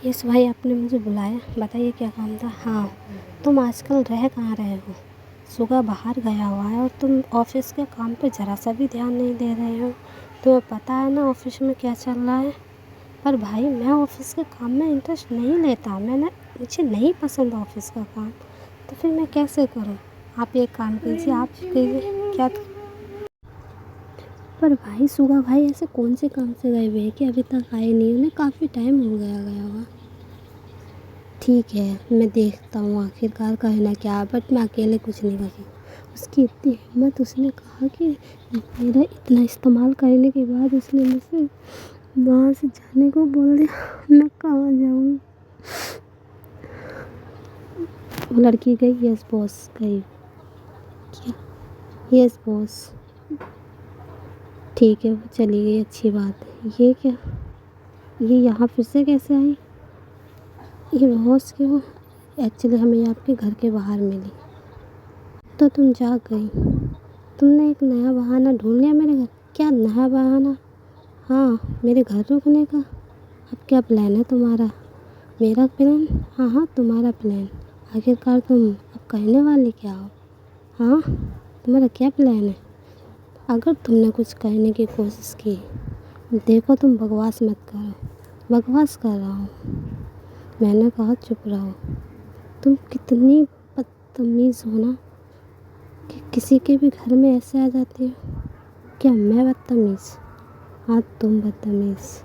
Yes भाई, आपने मुझे बुलाया, बताइए क्या काम था। हाँ, तुम आजकल रह कहाँ रहे हो? सुबह बाहर गया हुआ है और तुम ऑफिस के काम पे ज़रा सा भी ध्यान नहीं दे रहे हो। तुम्हें पता है ना ऑफिस में क्या चल रहा है। पर भाई, मैं ऑफिस के काम में इंटरेस्ट नहीं लेता। मुझे नहीं पसंद ऑफिस का काम, तो फिर मैं कैसे करूँ? आप एक काम कीजिए, आप कीजिए क्या। पर भाई, सुबह भाई ऐसे कौन से काम से गए हुए हैं कि अभी तक आए नहीं? उन्हें काफ़ी टाइम हो गया गया होगा। ठीक है, मैं देखता हूँ आखिरकार का है ना क्या, बट मैं अकेले कुछ नहीं कर सकती। उसकी इतनी हिम्मत, उसने कहा कि मेरा इतना इस्तेमाल करने के बाद उसने मुझसे वहाँ से जाने को बोल दिया। मैं कहाँ जाऊँ? वो लड़की गई। यस बॉस, गई। क्या? Yes boss. ठीक है, वो चली गई, अच्छी बात है। ये क्या, ये यहाँ फिर से कैसे आई? ये बॉस क्यों? एक्चुअली हमें ये आपके घर के बाहर मिली, तो तुम जा गई। तुमने एक नया बहाना ढूंढ लिया मेरे घर। क्या नया बहाना? हाँ, मेरे घर रुकने का। अब क्या प्लान है तुम्हारा? मेरा प्लान? हाँ हाँ, तुम्हारा प्लान। आखिरकार तुम अब कहने वाले क्या हो? हाँ, तुम्हारा क्या प्लान है? अगर तुमने कुछ कहने की कोशिश की, देखो तुम बकवास मत करो। बकवास कर रहा हूँ, मैंने कहा चुप रहो। तुम कितनी बदतमीज़ हो ना, कि किसी के भी घर में ऐसे आ जाती हो। क्या मैं बदतमीज़? हाँ, तुम बदतमीज़।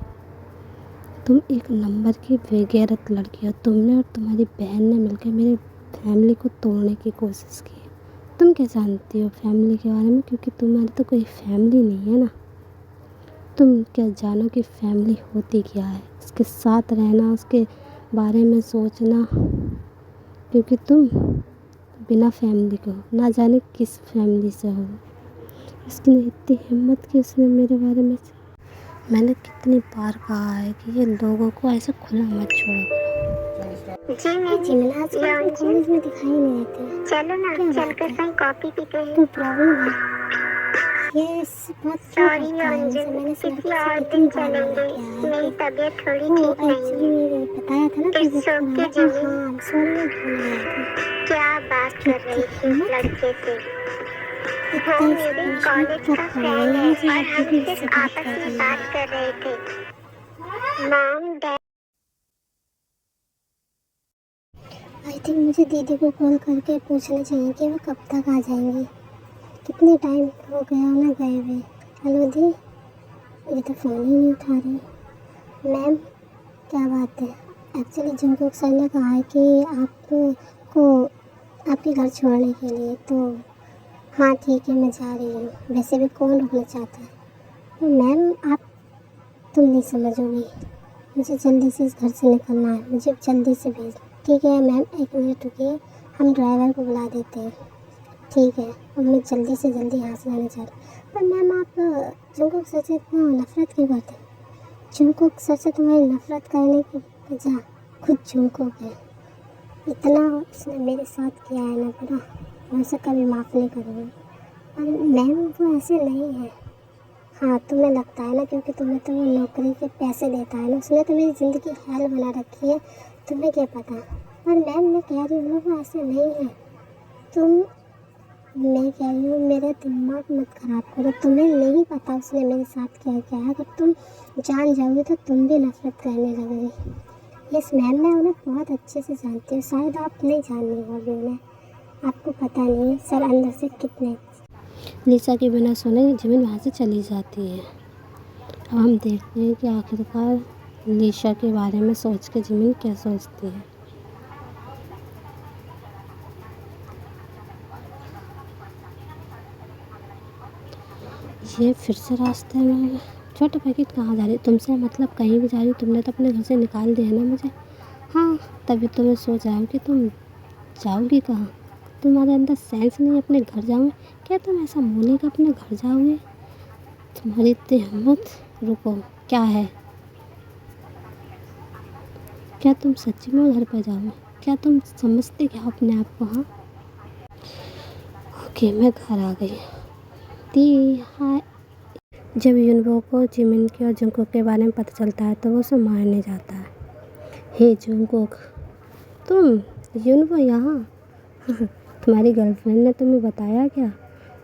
तुम एक नंबर की बेगैरत लड़की हो। तुमने और तुम्हारी बहन ने मिलकर मेरी फैमिली को तोड़ने की कोशिश की। तुम क्या जानती हो फैमिली के बारे में? क्योंकि तुम्हारी तो कोई फैमिली नहीं है ना। तुम क्या जानो कि फैमिली होती क्या है? उसके साथ रहना, उसके बारे में सोचना। क्योंकि तुम बिना फैमिली को ना जाने किस फैमिली से हो। इसकी ने इतनी हिम्मत की उसने मेरे बारे में। मैंने कितनी बार कहा है कि ये लोगों को ऐसे खुला मत छोड़ा करो। जी मैं जिमिना आजकल कॉलेज में दिखाई नहीं देती। चलो ना, क्या चल बात कर है? कहीं कॉफी पीते हैं। कोई प्रॉब्लम है? ये बात क्यों सॉरी करता है मुझसे? अंजुन, मैंने इस किसी लड़के से और कितनी दिन बार मना चलेंगे। किया है मेरी कि तबीयत थोड़ी वो ठीक नहीं एक्चुअली है। मेरे बताया था ना इट्स तबीयत ओके खराब है। जिमी। हाँ, सॉरी, मैं भूल गया था। क्या बात कर कितनी रही थी उस हिम्मत! लड़के से? वो इतने मेरे पनिशमेंट कॉलेज कब का पड़ फ्रेंड गई है है मुझे और अभी हम भी सिर्फ उससे बात आपस कर में रही बात है। कर रहे थे। Mom dad. आई थिंक मुझे दीदी को कॉल करके पूछना चाहिए कि वो कब तक आ जाएंगी। कितने टाइम हो गया उन्हें गए हुए। हेलो दी, ये तो फ़ोन ही नहीं उठा रही। मैम, क्या बात है? एक्चुअली जंकुक सर ने कहा है कि आपको आपके घर छोड़ने के लिए, तो हाँ ठीक है, मैं जा रही हूँ। वैसे भी कौन रुकना चाहता है? तो मैम, तुम नहीं समझोगी। मुझे जल्दी से इस घर से निकलना है। मुझे जल्दी से भेज। ठीक है मैम, एक मिनट रुकिए, हम ड्राइवर को बुला देते हैं। ठीक है, अब मैं जल्दी से जल्दी यहाँ से जाना चाह रही हूँ। पर मैम, आप जंकुक सर से इतना नफरत क्यों करते हैं? जंकुक सर से तुम्हारी नफरत करने की वजह खुद जंकुक है। इतना उसने मेरे साथ किया है ना बुरा, मैं उसे कभी माफ़ नहीं करूँगी। पर मैम, वो ऐसे नहीं है। हाँ, तुम्हें लगता है ना, क्योंकि तुम्हें तो वो नौकरी के पैसे देता है ना, उसने तो मेरी ज़िंदगी हेल बना रखी है। तुम्हें क्या पता? पर मैम, मैं कह रही हूँ वो ऐसे नहीं है। तुम मैं कह रही हूँ, मेरा दिमाग मत ख़राब करो। तुम्हें नहीं पता उसने मेरे साथ क्या क्या है। अगर तुम जान जाओगे तो तुम भी नफरत करने लगोगे। यस मैम, मैं उन्हें बहुत अच्छे से जानती हूँ। शायद आप नहीं जान रही होगी उन्हें, आपको पता नहीं है सर अंदर से कितने। लिसा के बिना सुने जिमिन वहाँ से चली जाती है। अब हम देखते हैं कि आखिरकार लिसा के बारे में सोच के जिमिन क्या सोचती है। ये फिर से रास्ते में छोटे पैकेट कहाँ जा रही? तुमसे मतलब कहीं भी जा रही? तुमने तो अपने घर से निकाल दिया ना मुझे। हाँ, तभी तो मैं सोच रहा हूँ कि तुम जाओगी कहाँ। तुम्हारे अंदर सेंस नहीं अपने घर जाओगे? क्या तुम ऐसा बोले कि अपने घर जाओगे? तुम्हारी इतनी हिम्मत! रुको, क्या है? क्या तुम सच्ची में घर पर जाओगे? क्या तुम समझते क्या अपने आप को? हाँ, ओके, मैं घर आ गई। दी हाय। जब युनबो को जिमिन के और जुंको के बारे में पता चलता है तो वो उसे मारने जाता है। हे जंगकोक, तुम यूनबो यहाँ? तुम्हारी गर्लफ्रेंड ने तुम्हें बताया क्या?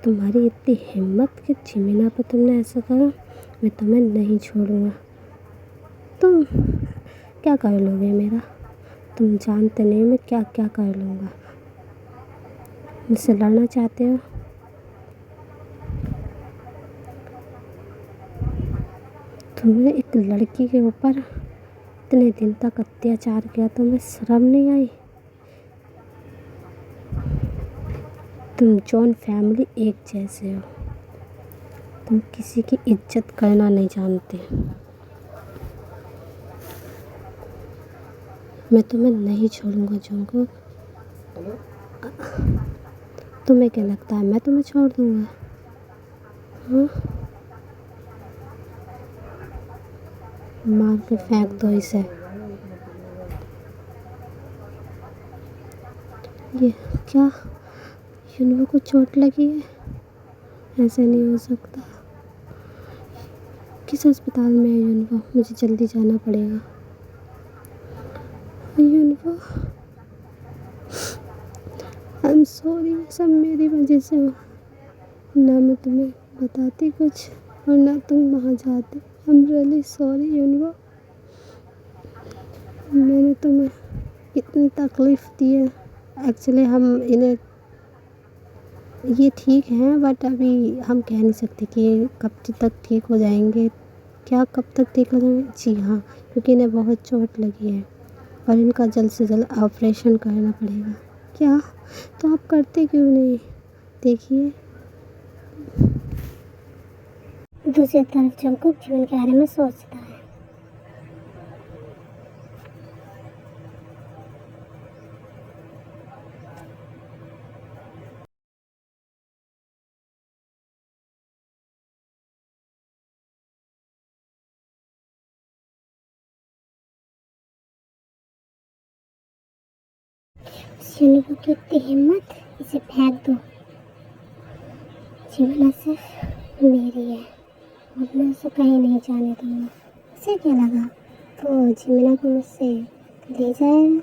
तुम्हारी इतनी हिम्मत कि जिमिना पर तुमने ऐसा करा? मैं तुम्हें नहीं छोड़ूंगा। तुम क्या कर लोगे मेरा? तुम जानते नहीं मैं क्या क्या कर लूँगा। मुझसे लड़ना चाहते हो? तुमने एक लड़की के ऊपर इतने दिन तक अत्याचार किया, तुम्हें शर्म नहीं आई? तुम जॉन फैमिली एक जैसे हो। तुम किसी की इज्जत करना नहीं जानते। मैं तुम्हें नहीं छोड़ूंगा जंगकोक। तुम्हें क्या लगता है मैं तुम्हें छोड़ दूंगा? हाँ, मार के फेंक दो इसे। ये क्या, यूनबो को चोट लगी है? ऐसा नहीं हो सकता। किस अस्पताल में है यूनबो? मुझे जल्दी जाना पड़ेगा। यूनबो, आई एम सॉरी, सब मेरी वजह से हो। ना मैं तुम्हें बताती कुछ और ना तुम वहाँ जाते। आई एम रियली सॉरी यूनबो। मैंने तुम्हें कितनी तकलीफ़ दी है। एक्चुअली हम इन्हें, ये ठीक हैं बट अभी हम कह नहीं सकते कि कब तक ठीक हो जाएंगे। क्या कब तक ठीक हो जाएंगे? जी हाँ, क्योंकि इन्हें बहुत चोट लगी है और इनका जल्द से जल्द ऑपरेशन करना पड़ेगा। क्या? तो आप करते क्यों नहीं? देखिए, दूसरी तरफ जंगकुक जीवन के बारे में सोचता है। यूनबो की इतनी हिम्मत, इसे फेंक दो। जीवना सिर्फ मेरी है और मैं उसे कहीं नहीं जाने दूंगा। उसे क्या लगा तो जिमिना को मुझसे ले जाएगा?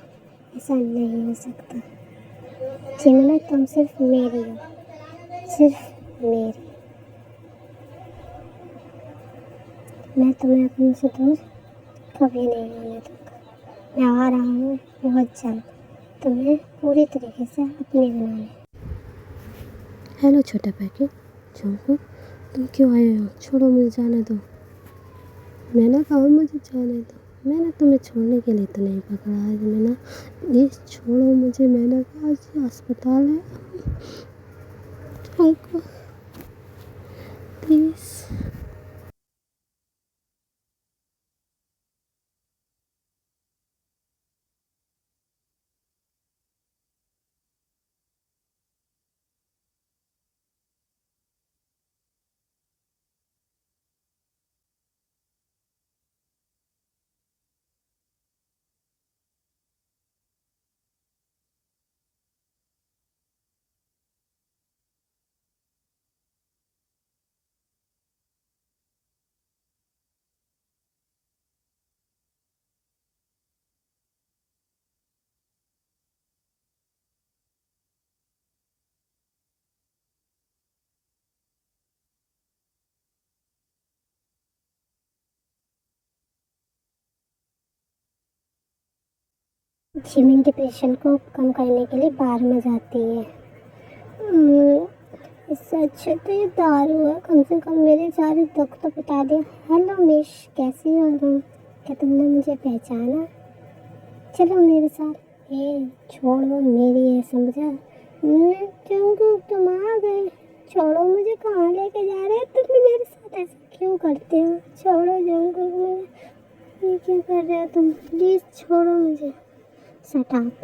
ऐसा नहीं हो सकता। जिमिना तुम सिर्फ मेरी हो, सिर्फ मेरी। मैं तुम्हें अपने से दूर कभी नहीं होने दूंगा। मैं आ रहा हूँ बहुत जल्द तुम्हें पूरी तरीके से अपनी बनाने। हेलो छोटा पैकेट जंगकुक, तुम क्यों आए हो? छोड़ो, मुझे जाने दो। मैंने कहा मुझे जाने दो। मैंने तुम्हें छोड़ने के लिए तो नहीं पकड़ा है मैंने। प्लीज़ छोड़ो मुझे। मैंने कहा आज अस्पताल है। Jungkook please. जिमिन डिप्रेशन को कम करने के लिए बार में जाती है। इससे अच्छा तो ये दारू है, कम से कम मेरे सारे दुख तो बता दे। हेलो मिश, कैसी हो तुम? क्या तुमने मुझे पहचाना? चलो मेरे साथ। ए छोड़ो, मेरी है, समझा? जंगकुक तुम आ गए। छोड़ो मुझे, कहाँ लेके जा रहे हैं? तुम मेरे साथ ऐसा क्यों करते हो? छोड़ो जंगकुक मुझे। ये क्या कर रहे हो तुम? प्लीज़ छोड़ो मुझे। Shut up.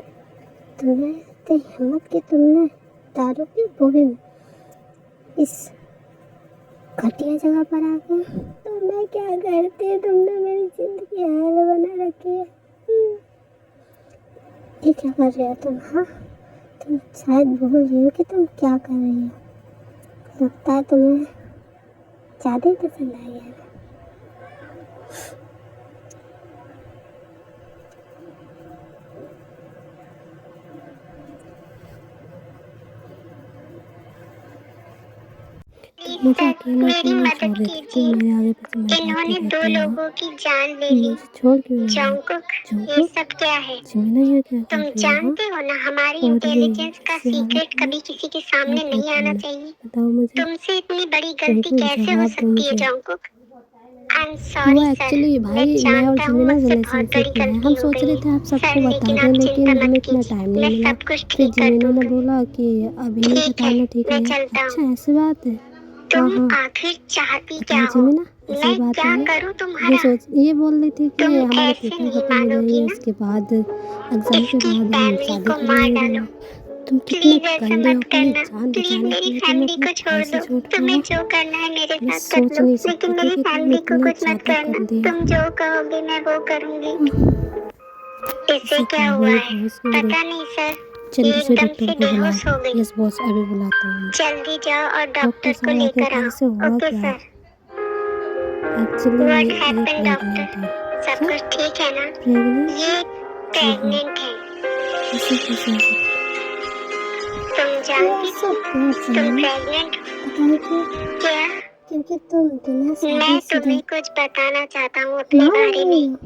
तुमने इतनी हिम्मत की तुमने दारू पी, वो भी इस घटिया जगह पर आ गए। तो मैं क्या करती? तुमने मेरी जिंदगी हाल बना रखी है। ये क्या कर रहे हो तुम? हाँ, तुम शायद भूल रही हो कि तुम क्या कर रही हो। लगता है तुम्हें ज़्यादा ही पसंद आई है। मुझे सर अकेला मेरी क्यों नहीं मदद छोड़ रही थी? कीजिए। मेरे आगे पीछे मैं इन्होंने भागती 2 रहती हूँ। लोगों की जान ले ली। मुझे छोड़ क्यों नहीं रही? जॉन्गकुक ये जंकुक सब क्या है? जिमिना ये क्या कर तुम रही है? हाँ जानते हो ना हमारी और ये इंटेलिजेंस का इससे आगे सीक्रेट तुम कभी किसी के क्या सामने नहीं कहती आना है? चाहिए। बताओ मुझे। तुमसे इतनी बड़ी गलती जंकुक कैसे हो जवाब दो सकती है मुझे। जॉन्गकुक? आई एम वो सॉरी सर। एक्चुअली मैं भाई मैं और जानता हूँ जिमिना मुझसे बहुत बड़ी रिलेशनशिप में है। गलती हम हो सोच गई रहे है थे आप सबको सर, बता लेकिन दें, आप चिंता लेकिन मत हमें इतना टाइम कीजिए, नहीं मैं मिला। सब कुछ फिर ठीक कर जिमिना ने दूंगी। बोला कि अभी नहीं ठीक है बताना, ठीक मैं है। चलता अच्छा हूँ। ऐसी बात है? हाँ तुम हाँ आखिर चाहती क्या बताओ हो? जिमिना, ऐसी मैं बात क्या है। करूँ तुम्हारा? ये बोल रही थी कि तुम हमारे ऐसे पेपर नहीं खत्म हो मानोगी जाएंगे, ना। इसके बाद एग्जाम के इसकी बाद हम फैमिली शादी को कर मार लेंगे डालो। दोनों। तुम कितने प्लीज ऐसा गंदे हो, मत अपनी करना। जान प्लीज बचाने के मेरी लिए तुमने फैमिली अपने को छोड़ भाई से दो। झूठ तुम्हें बोला। जो करना है मेरे मैं साथ कर सोच लो, नहीं लेकिन सकती थी मेरी कि तुम फैमिली को इतने कुछ मत ज्यादा करना। गंदे हो। तुम जो कहोगे मैं वो करूँगी। इसे इसे क्या क्या हुआ हुआ? है? बेहोश क्यों हो गई? पता नहीं सर, चल ये उसे एकदम डॉक्टर से को बुलाओ। बेहोश हो गई। यस बॉस, अभी बुलाता हूँ। जल्दी जाओ और डॉक्टर डॉक्टर को साहब लेकर आखिरकार इसे आओ। हुआ ओके क्या? सर। एक्चुअली व्हाट ये हैपेंड प्रेग्नेंट डॉक्टर? है। सब क्या? कुछ ठीक है ना? प्रेग्नेंट? ये जी हाँ। प्रेग्नेंट है। ऐसे कैसे हो सकता तुम है? जानती ऐसा थी क्यों तुम जिमिना? प्रेग्नेंट बताओ क्यों? क्या? क्योंकि तुम बिना मैं शादीशुदा। तुम्हें कुछ बताना चाहता हूँ अपने नो बारे में।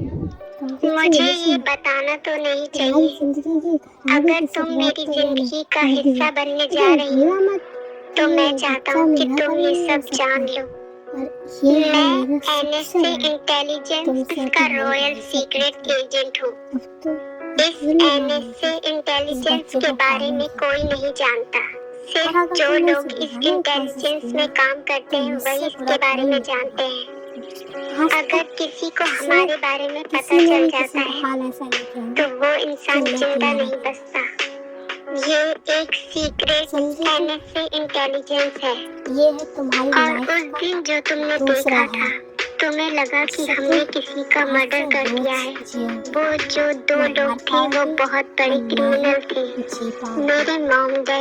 काफी अच्छी मुझे वजह ये से बताना तो नहीं तुम्हारी चाहिए। जिंदगी की खराबी अगर की तुम शुरुआत मेरी तो मैंने जिंदगी का कर दी है, हिस्सा बनने जा लेकिन रही भूलना हो मत कि तो मैं ये चाहता बच्चा हूँ कि मेरा तुम कभी ये नहीं हो सब सकता जान लो। और ये है मैं मेरा सबसे एनएसए बड़ा। इंटेलिजेंस तुमसे इसका तो नहीं रॉयल कर सीक्रेट सकते। एजेंट हूँ। अब तो इस अकेले एनएसए रहेगी इस इंटेलिजेंस बच्चे के को बारे पालने में की। कोई नहीं जानता। और सिर्फ अगर जो तुमने इसे लोग इस बुलाने की कोशिश इंटेलिजेंस की में ना काम करते तो हैं वही मुझसे बुरा इसके बारे कोई में नहीं जानते होगा। हैं। आज अगर तक किसी को शायद हमारे बारे में पता किसी ने चल भी जाता किसी का है हाल ऐसा नहीं किया तो होगा वो जो इंसान मैं जिंदा किया नहीं रहता। बचता। ये एक सीक्रेट समझे तुम? एनएसए इंटेलिजेंस है। ये है तुम्हारी और लाइफ उस का दिन जो तुमने दूसरा देखा था है। तुम्हें लगा कि इससे हमने तुम किसी का आज मर्डर से कर दिया रोज है। जियोगे, वो जो 2 ना लोग मर थे वो पाओगे बहुत बड़े और ना ही क्रिमिनल थे। जी पाओगे। मेरे मॉम डैड